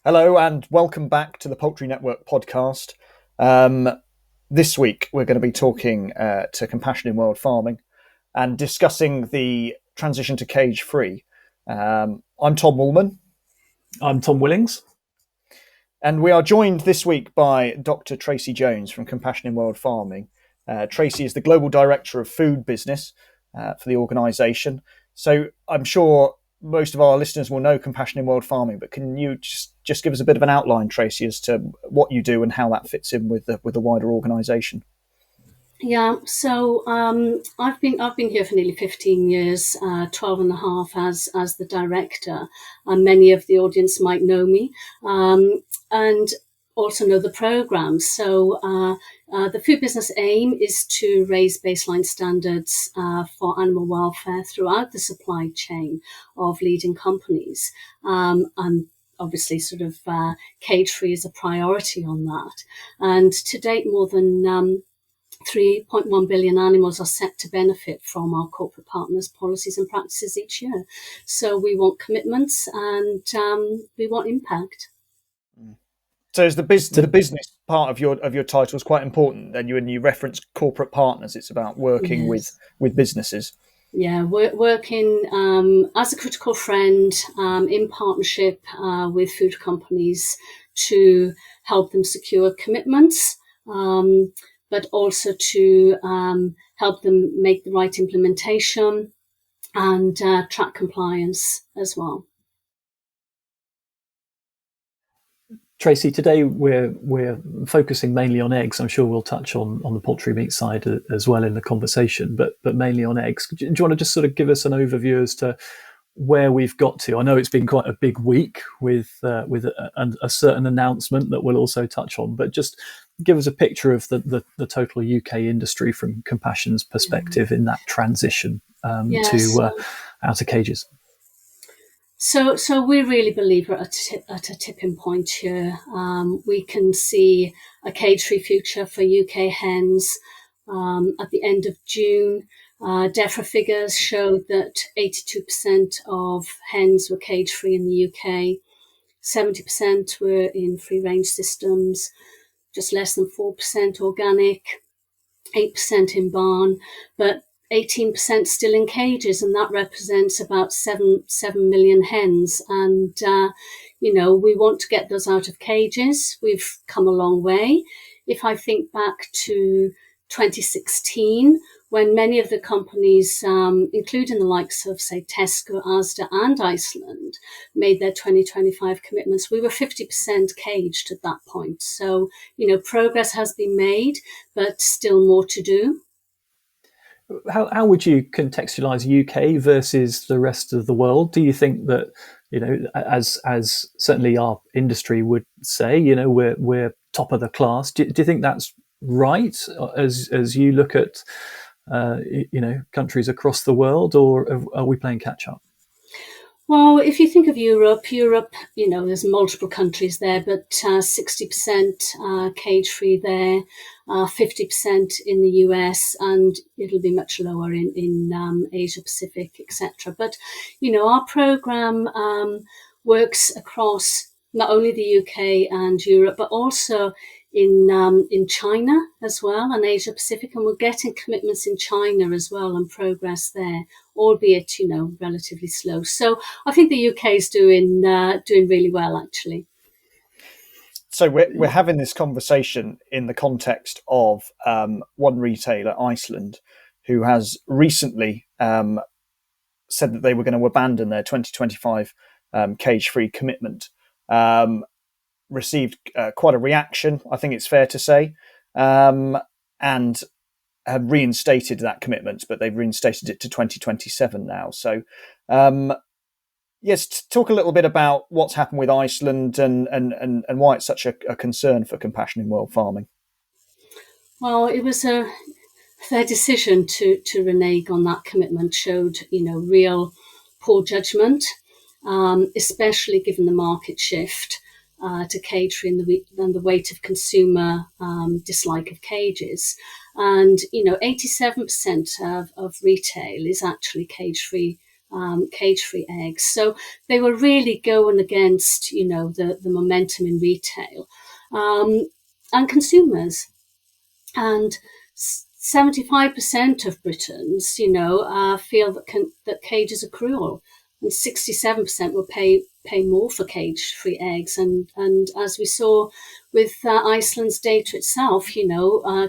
Hello and welcome back to the Poultry Network Podcast. This week we're going to be talking to Compassion in World Farming and discussing the transition to cage-free. I'm Tom Woolman. I'm Tom Willings. And we are joined this week by Dr Tracey Jones from Compassion in World Farming. Tracey is the Global Director of Food Business for the organisation. So I'm sure most of our listeners will know Compassion in World Farming, but can you just give us a bit of an outline, Tracey, as to what you do and how that fits in with the wider organisation? Yeah, so I've been here for nearly 15 years, 12 and a half as the director, and many of the audience might know me and also know the programme. So the food business aim is to raise baseline standards for animal welfare throughout the supply chain of leading companies, and obviously sort of cage-free is a priority on that. And to date, more than 3.1 billion animals are set to benefit from our corporate partners' policies and practices each year. So we want commitments and we want impact. So is the business part of your title is quite important. Then when you reference corporate partners, it's about working with businesses. Yeah, working as a critical friend in partnership with food companies to help them secure commitments, but also to help them make the right implementation and track compliance as well. Tracey, today we're focusing mainly on eggs. I'm sure we'll touch on the poultry meat side as well in the conversation, but mainly on eggs. Do you want to just sort of give us an overview as to where we've got to? I know it's been quite a big week with a certain announcement that we'll also touch on, but just give us a picture of the total UK industry from Compassion's perspective in that transition out of cages. So we really believe we're at a tipping point here. We can see a cage-free future for UK hens at the end of June. DEFRA figures showed that 82% of hens were cage-free in the UK, 70% were in free-range systems, just less than 4% organic, 8% in barn, but 18% still in cages, and that represents about 7 million hens. And, we want to get those out of cages. We've come a long way. If I think back to 2016, when many of the companies, including the likes of, say, Tesco, Asda and Iceland, made their 2025 commitments, we were 50% caged at that point. So, progress has been made, but still more to do. How would you contextualize UK versus the rest of the world? Do you think that, as certainly our industry would say, we're top of the class? Do you think that's right as you look at, countries across the world, or are we playing catch up? Well, if you think of Europe, there's multiple countries there, but 60% cage-free there, 50% in the US, and it'll be much lower in Asia Pacific, etc. But, our program works across not only the UK and Europe, but also in China as well, and Asia Pacific, and we're getting commitments in China as well and progress there, albeit relatively slow. So I think the UK is doing really well, actually. So we're having this conversation in the context of one retailer, Iceland, who has recently said that they were going to abandon their 2025 cage-free commitment. Received quite a reaction, I think it's fair to say, and have reinstated that commitment, but they've reinstated it to 2027 now. So, yes, talk a little bit about what's happened with Iceland and why it's such a concern for Compassion in World Farming. Well, it was their decision to renege on that commitment showed, real poor judgment, especially given the market shift to cage-free and the weight of consumer dislike of cages. And, 87% of retail is actually cage-free cage-free eggs. So they were really going against, the momentum in retail and consumers. And 75% of Britons, feel that cages are cruel, and 67% will pay more for cage-free eggs. And as we saw with Iceland's data itself,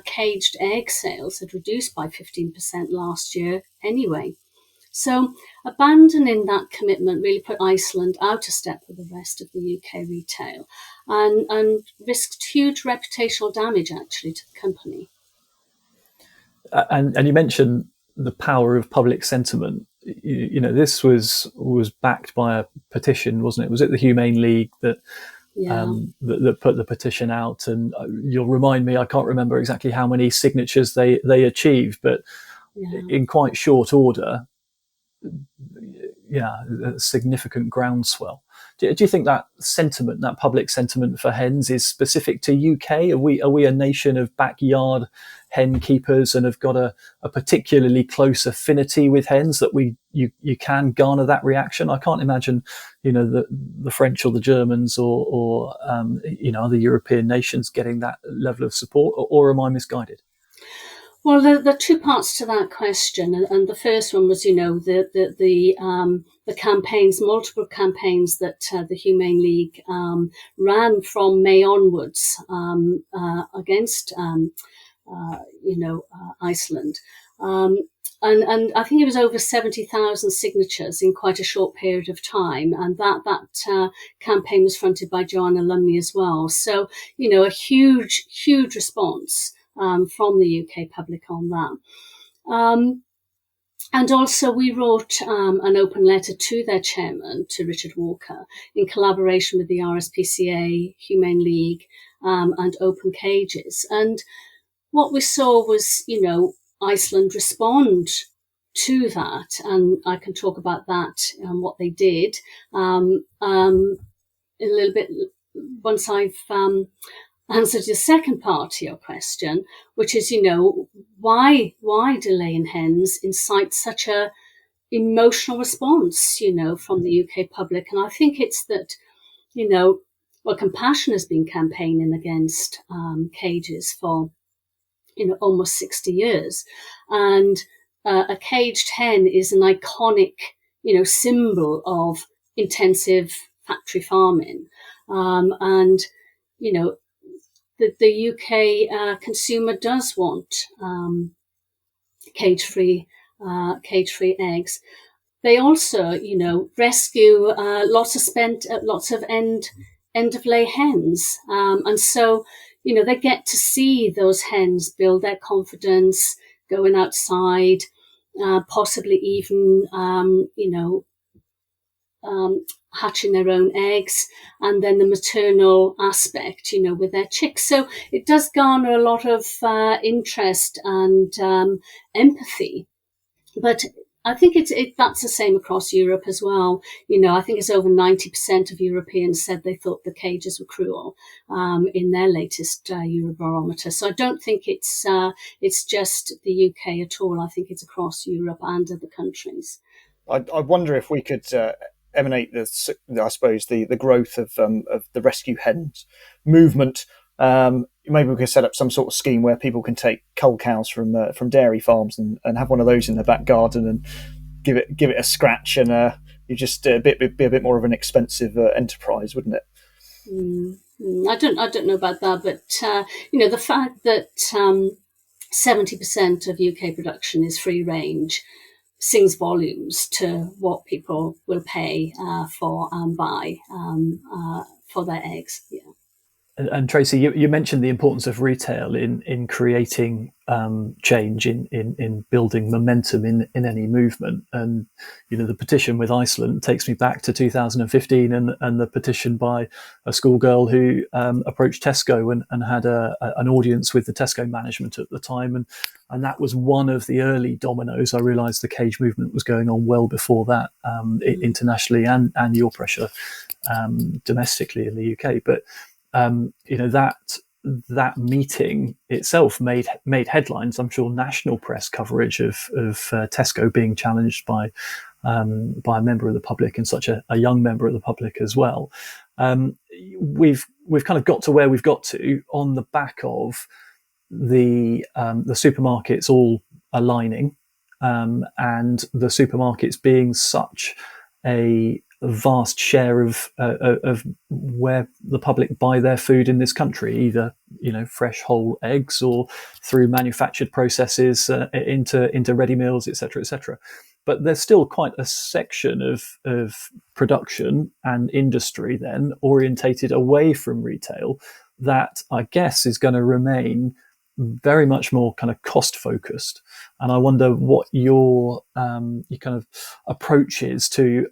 caged egg sales had reduced by 15% last year anyway. So abandoning that commitment really put Iceland out of step with the rest of the UK retail and risked huge reputational damage, actually, to the company. And you mentioned the power of public sentiment. This was backed by a petition, wasn't it? Was it the Humane League that that put the petition out? And you'll remind me, I can't remember exactly how many signatures they achieved, but in quite short order, a significant groundswell. Do you think that sentiment, that public sentiment for hens, is specific to UK? Are we a nation of backyard hen keepers and have got a particularly close affinity with hens that you can garner that reaction? I can't imagine, the French or the Germans or other European nations getting that level of support, or am I misguided? Well, there are two parts to that question, and the first one was, the campaigns, multiple campaigns that the Humane League ran from May onwards against, Iceland. And I think it was over 70,000 signatures in quite a short period of time. And that campaign was fronted by Joanna Lumley as well. So, a huge, huge response from the UK public on that. And also we wrote an open letter to their chairman, to Richard Walker, in collaboration with the RSPCA, Humane League, and Open Cages. And what we saw was, Iceland respond to that. And I can talk about that and what they did in a little bit once I've answer to the second part to your question, which is, why delay in hens incites such a emotional response, from the UK public? And I think it's that, Compassion has been campaigning against cages for, almost 60 years. And a caged hen is an iconic, symbol of intensive factory farming. And, the UK consumer does want cage-free eggs. They also, rescue lots of end of lay hens, and so they get to see those hens build their confidence, going outside, possibly even hatching their own eggs, and then the maternal aspect, with their chicks. So it does garner a lot of interest and empathy. But I think that's the same across Europe as well. I think it's over 90% of Europeans said they thought the cages were cruel in their latest Eurobarometer. So I don't think it's just the UK at all. I think it's across Europe and other countries. I wonder if we could emanate the growth of the rescue hens movement. Maybe we could set up some sort of scheme where people can take cull cows from dairy farms and have one of those in their back garden and give it a scratch, and you just be a bit more of an expensive enterprise, wouldn't it? I don't know about that, but the fact that 70% of UK production is free range sings volumes to what people will pay for and buy for their eggs. Yeah. And Tracey, you mentioned the importance of retail in creating change, in building momentum in any movement. And the petition with Iceland takes me back to 2015 and the petition by a schoolgirl who approached Tesco and had an audience with the Tesco management at the time, and that was one of the early dominoes. I realised the cage movement was going on well before that, internationally and your pressure domestically in the UK, but. That meeting itself made headlines. I'm sure national press coverage of Tesco being challenged by by a member of the public, and such a young member of the public as well. We've kind of got to where we've got to on the back of the supermarkets all aligning, and the supermarkets being such a vast share of where the public buy their food in this country, either fresh whole eggs or through manufactured processes into ready meals, etc., etc. But there's still quite a section of production and industry then orientated away from retail that I guess is going to remain very much more kind of cost focused. And I wonder what your kind of approach is to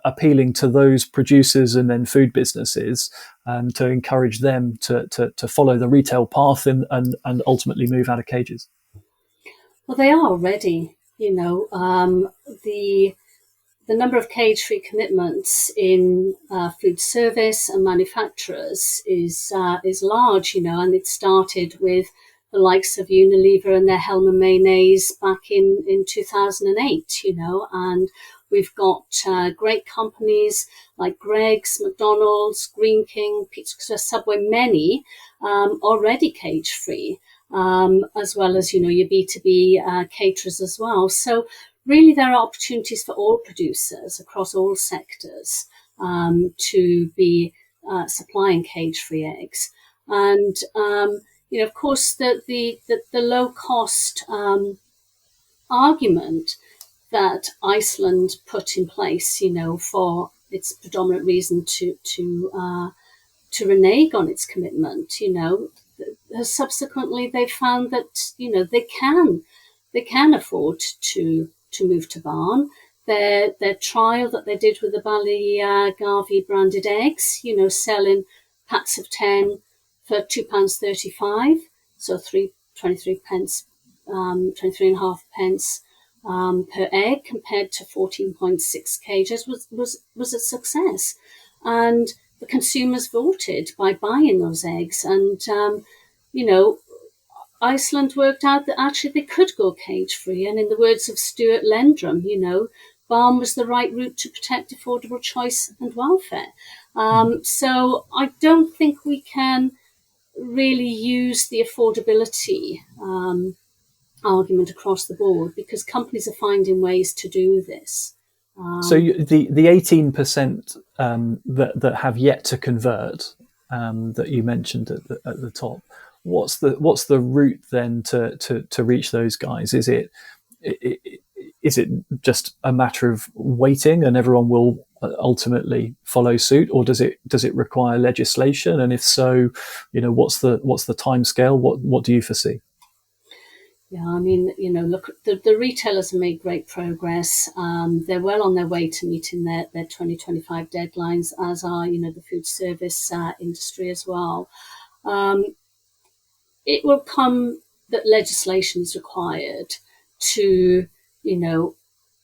appealing to those producers and then food businesses, to encourage them to follow the retail path and ultimately move out of cages. Well, they are already. The number of cage-free commitments in food service and manufacturers is large, and it started with the likes of Unilever and their Hellman mayonnaise back in 2008, and we've got great companies like Greggs, McDonald's, Green King, Pizza Express, Subway, many already cage-free, as well as, your B2B caterers as well. So really there are opportunities for all producers across all sectors to be supplying cage-free eggs. And of course, the low cost argument that Iceland put in place, for its predominant reason to renege on its commitment, subsequently they found that they can afford to move to barn. Their trial that they did with the Ballygarvey branded eggs, selling packs of 10 for £2.35, so 23 pence, 23.5 pence per egg, compared to 14.6 cages, was a success. And the consumers voted by buying those eggs. And, Iceland worked out that actually they could go cage-free. And in the words of Stuart Lendrum, barn was the right route to protect affordable choice and welfare. So I don't think we can really use the affordability argument across the board, because companies are finding ways to do this. So the 18% that have yet to convert, that you mentioned at the top, what's the route then to reach those guys? Is it just a matter of waiting and everyone will ultimately follow suit, or does it require legislation? And if so, what's the timescale? What do you foresee? Yeah, I mean, look, the retailers have made great progress. They're well on their way to meeting their 2025 deadlines, as are, the food service industry as well. It will come that legislation is required to,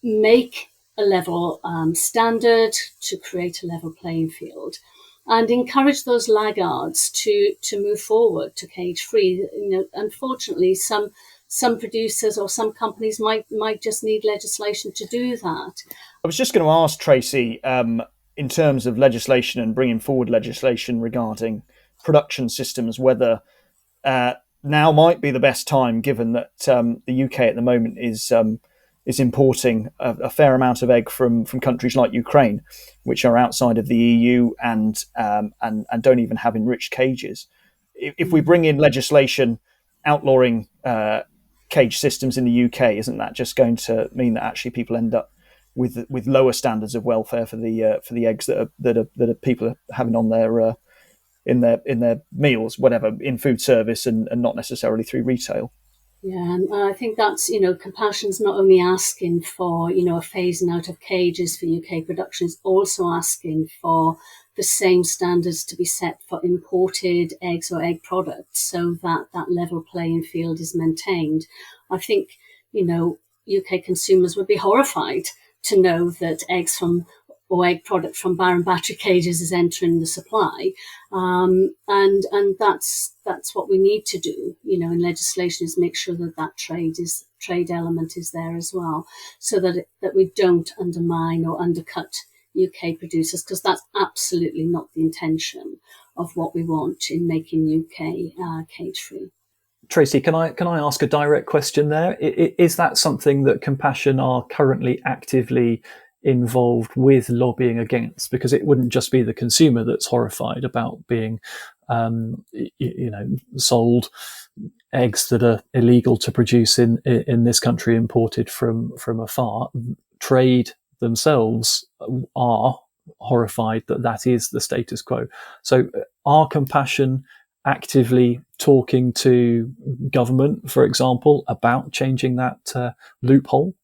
make a level standard, to create a level playing field, and encourage those laggards to move forward to cage-free. Unfortunately, some producers or some companies might just need legislation to do that. I was just going to ask Tracey, in terms of legislation and bringing forward legislation regarding production systems, whether now might be the best time, given that the UK at the moment is importing a fair amount of egg from countries like Ukraine, which are outside of the EU and don't even have enriched cages. If we bring in legislation outlawing cage systems in the UK, isn't that just going to mean that actually people end up with lower standards of welfare for the eggs that people are having on their in their meals, whatever, in food service and not necessarily through retail? Yeah, and I think that's, Compassion's not only asking for, a phasing out of cages for UK production, it's also asking for the same standards to be set for imported eggs or egg products, so that level playing field is maintained. I think, UK consumers would be horrified to know that egg product from barren battery cages is entering the supply. And that's what we need to do, in legislation, is make sure that trade is trade element is there as well, so that we don't undermine or undercut UK producers, because that's absolutely not the intention of what we want in making UK cage free. Tracey, can I ask a direct question there? Is that something that Compassion are currently actively involved with lobbying against? Because it wouldn't just be the consumer that's horrified about being, sold eggs that are illegal to produce in this country, imported from afar. Trade themselves are horrified that is the status quo. So, are Compassion actively talking to government, for example, about changing that loophole?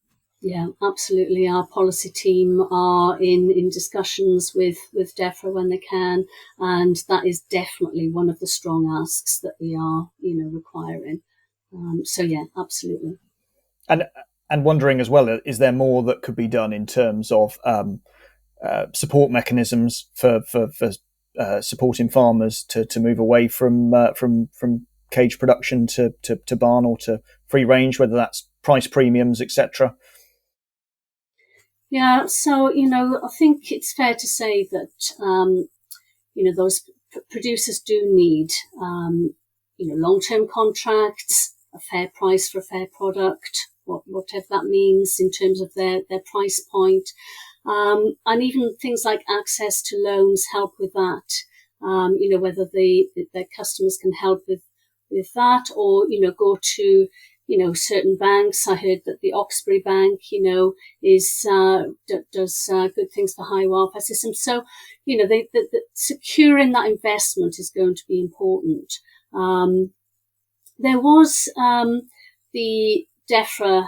Yeah, absolutely. Our policy team are in discussions with DEFRA when they can, and that is definitely one of the strong asks that we are, requiring. So yeah, absolutely. And wondering as well, is there more that could be done in terms of support mechanisms for supporting farmers to move away from cage production to barn or to free range, whether that's price premiums, etc.? Yeah, so I think it's fair to say that those producers do need long-term contracts, a fair price for a fair product, whatever that means in terms of their price point. And even things like access to loans help with that. Whether their customers can help with that, or, go to, certain banks. I heard that the Oxbury Bank, does good things for high welfare systems. So, the securing that investment is going to be important. There was the DEFRA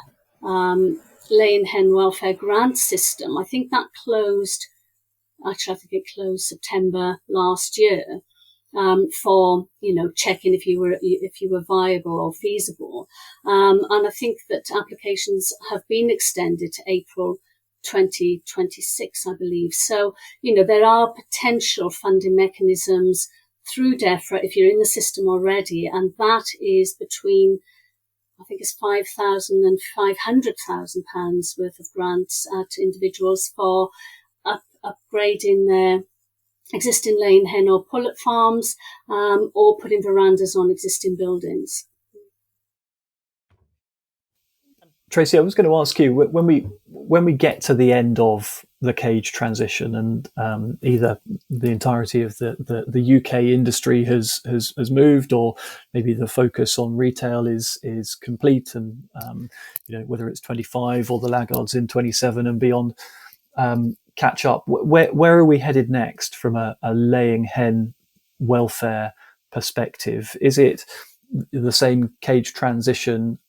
laying hen welfare grant system. I think that closed. Actually, I think it closed September last year, for checking if you were viable or feasible. And I think that applications have been extended to April 2026, I believe. So there are potential funding mechanisms through DEFRA if you're in the system already, and that is between, I think it's £5,000 and £500,000 worth of grants to individuals for upgrading their existing laying hen or pullet farms, or putting verandas on existing buildings. Tracey, I was going to ask you, when we get to the end of the cage transition, and either the entirety of the UK industry has moved, or maybe the focus on retail is complete, and whether it's 25 or the laggards in 27 and beyond catch up, where are we headed next from a laying hen welfare perspective? Is it the same cage transition,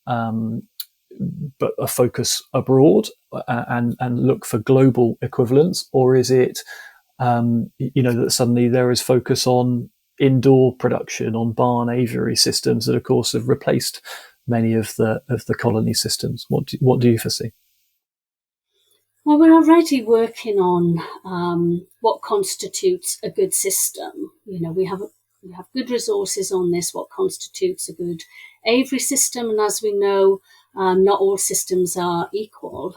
but a focus abroad and look for global equivalents, or is it that suddenly there is focus on indoor production, on barn aviary systems that of course have replaced many of the colony systems? What do you foresee? Well, we're already working on what constitutes a good system. We have good resources on this, what constitutes a good aviary system. And as we know, not all systems are equal.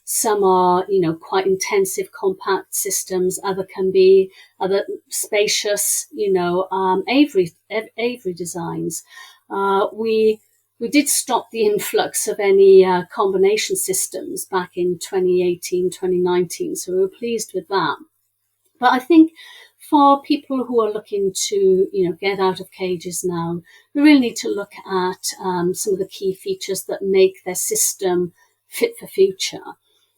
Some are, quite intensive, compact systems. Other spacious, aviary designs. We did stop the influx of any combination systems back in 2018, 2019. So we were pleased with that. But I think for people who are looking to, get out of cages now, we really need to look at some of the key features that make their system fit for future.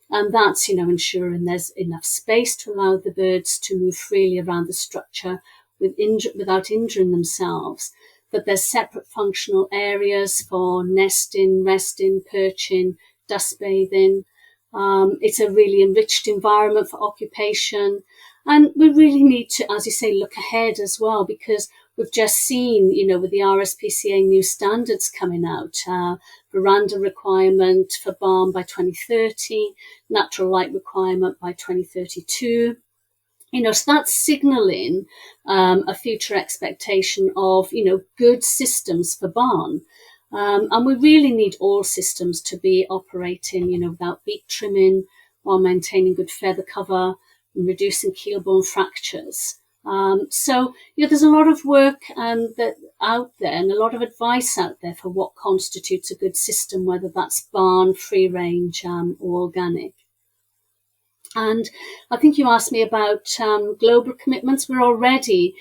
And that's, ensuring there's enough space to allow the birds to move freely around the structure without injuring themselves, that there's separate functional areas for nesting, resting, perching, dust bathing. It's a really enriched environment for occupation. And we really need to, as you say, look ahead as well, because we've just seen, with the RSPCA new standards coming out, veranda requirement for barn by 2030, natural light requirement by 2032. So that's signalling a future expectation of, good systems for barn. And we really need all systems to be operating, without beak trimming, while maintaining good feather cover and reducing keelbone fractures. So there's a lot of work that out there and a lot of advice out there for what constitutes a good system, whether that's barn, free range, or organic. And I think you asked me about global commitments. We're already,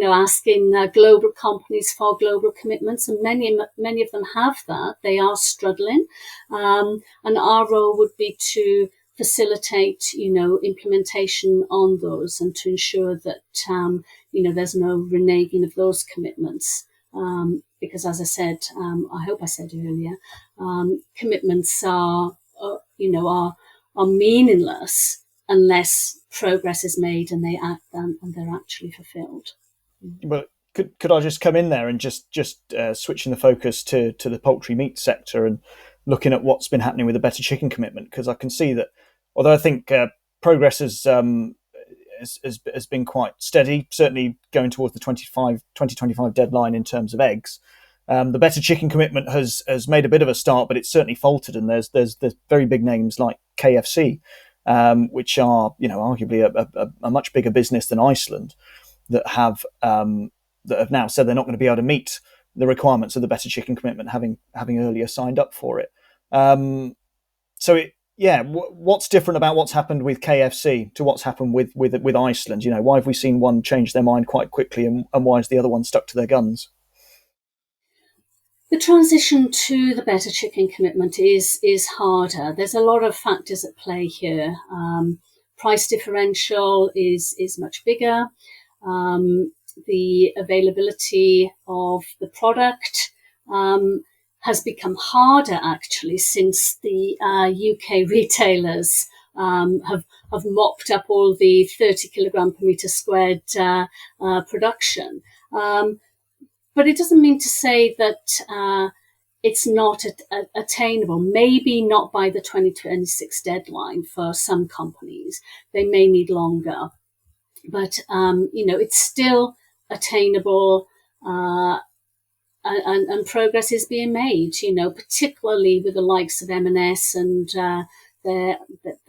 asking global companies for global commitments, and many of them have that. They are struggling, and our role would be to facilitate, implementation on those, and to ensure that there's no reneging of those commitments. Because, as I said, I hope I said earlier, commitments are meaningless unless progress is made and they're actually fulfilled. Well, could I just come in there and just switching the focus to the poultry meat sector and looking at what's been happening with the Better Chicken Commitment? Because I can see that, although I think progress has been quite steady, certainly going towards the 2025 deadline in terms of eggs. The Better Chicken Commitment has made a bit of a start, but it's certainly faltered. And there's very big names like KFC, which are arguably a much bigger business than Iceland, that have now said they're not going to be able to meet the requirements of the Better Chicken Commitment, having earlier signed up for it. What's different about what's happened with KFC to what's happened with Iceland? Why have we seen one change their mind quite quickly, and why is the other one stuck to their guns? The transition to the Better Chicken Commitment is harder. There's a lot of factors at play here. Price differential is much bigger. The availability of the product has become harder, actually, since the UK retailers have mopped up all the 30 kilogram per metre squared production. But it doesn't mean to say that it's not attainable. Maybe not by the 2026 deadline for some companies. They may need longer. But, it's still attainable, and progress is being made, particularly with the likes of M&S and they're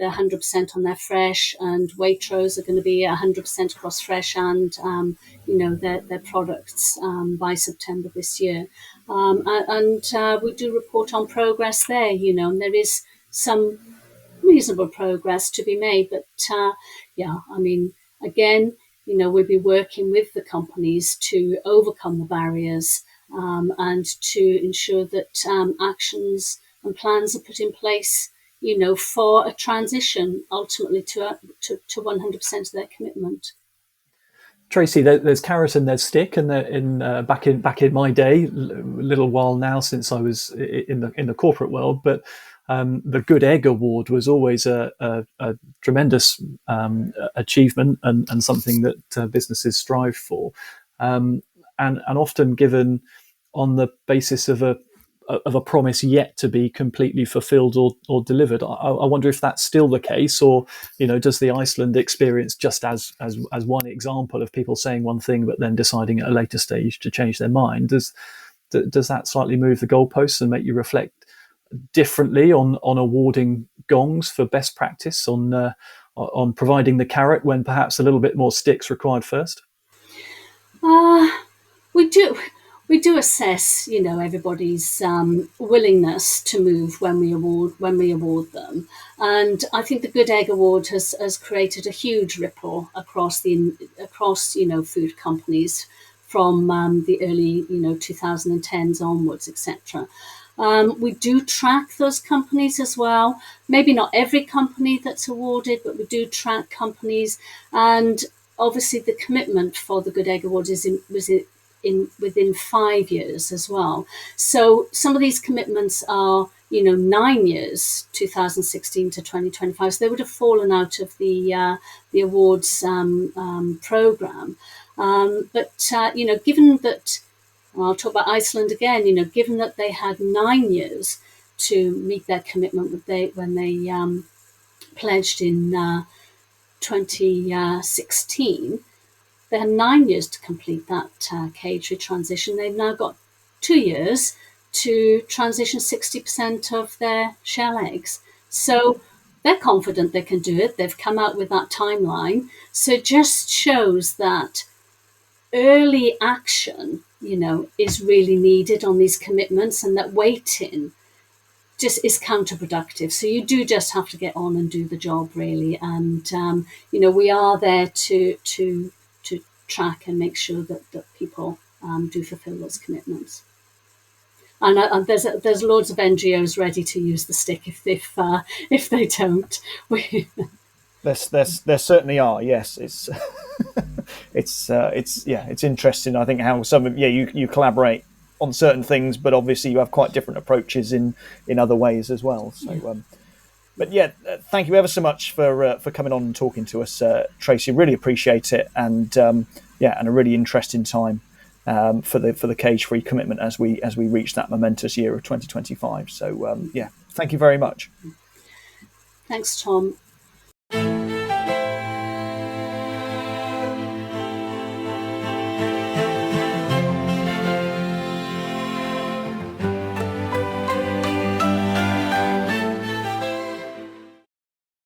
100% on their fresh, and Waitrose are going to be 100% across fresh and, their products by September this year. And we do report on progress there, and there is some reasonable progress to be made. But, again, we'll be working with the companies to overcome the barriers and to ensure that actions and plans are put in place, for a transition ultimately to 100% of their commitment. Tracey, there's carrot and there's stick, and back in my day, a little while now since I was in the corporate world, but the Good Egg Award was always a tremendous achievement and something that businesses strive for, and often given on the basis of a promise yet to be completely fulfilled or delivered. I wonder if that's still the case, or does the Iceland experience, just as one example of people saying one thing but then deciding at a later stage to change their mind, does that slightly move the goalposts and make you reflect differently on awarding gongs for best practice, on providing the carrot when perhaps a little bit more sticks required first? We do assess, everybody's willingness to move when we award them, and I think the Good Egg Award has created a huge ripple across food companies from the early 2010s onwards, etc. We do track those companies as well. Maybe not every company that's awarded, but we do track companies, and obviously the commitment for the Good Egg Award was within 5 years as well. So some of these commitments are, 9 years, 2016 to 2025. So they would have fallen out of the awards program. But given that, I'll talk about Iceland again, given that they had 9 years to meet their commitment when they pledged in 2016, they had 9 years to complete that cage transition. They've now got 2 years to transition 60% of their shell eggs. So they're confident they can do it. They've come out with that timeline. So it just shows that early action, is really needed on these commitments, and that waiting just is counterproductive. So you do just have to get on and do the job, really. And, we are there to track and make sure that people do fulfill those commitments. And there's loads of NGOs ready to use the stick if they don't. There certainly are. Yes, it's it's interesting. I think how some of you collaborate on certain things, but obviously you have quite different approaches in other ways as well. So, but thank you ever so much for coming on and talking to us, Tracey. Really appreciate it, and and a really interesting time for the cage-free commitment as we reach that momentous year of 2025. So thank you very much. Thanks, Tom.